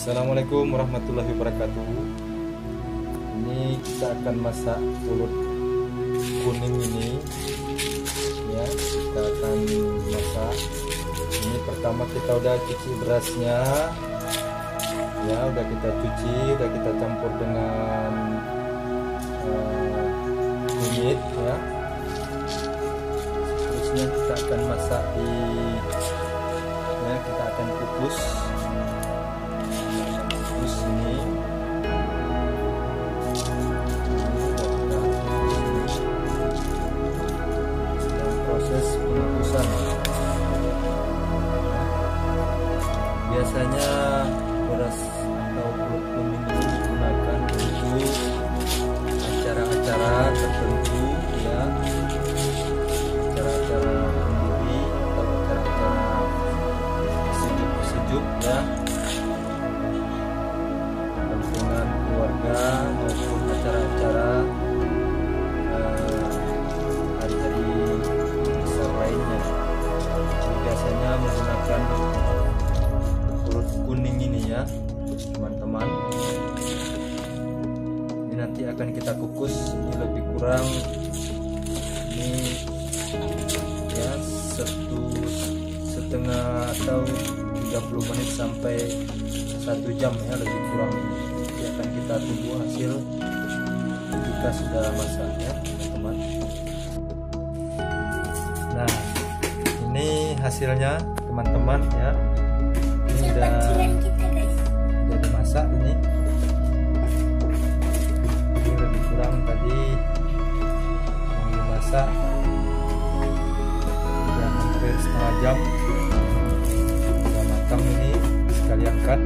Assalamualaikum warahmatullahi wabarakatuh. Ini kita akan masak pulut kuning ini ya, kita akan masak. Ini pertama kita udah cuci berasnya ya, udah kita cuci, udah kita campur dengan kunyit ya. Terusnya kita akan masak di ya, kita akan kukus ini. Dan proses pengukusan biasanya beras atau pulut kuning ini digunakan untuk acara-acara tertentu ya, acara-acara kenduri atau acara-acara sejuk-sejuk ya, keluarga maupun acara-acara hari-hari besar lainnya. Biasanya menggunakan pulut kuning ini ya teman-teman. Ini nanti akan kita kukus, ini lebih kurang ini ya 1,5 atau 30 menit sampai 1 jam ya, lebih kurang. Akan kita tunggu hasil jika sudah masak ya teman-teman. Nah, ini hasilnya teman-teman ya. Ini udah dimasak ini. Ini lebih kurang tadi dimasak udah hampir setengah jam. Udah matang ini, sekali angkat.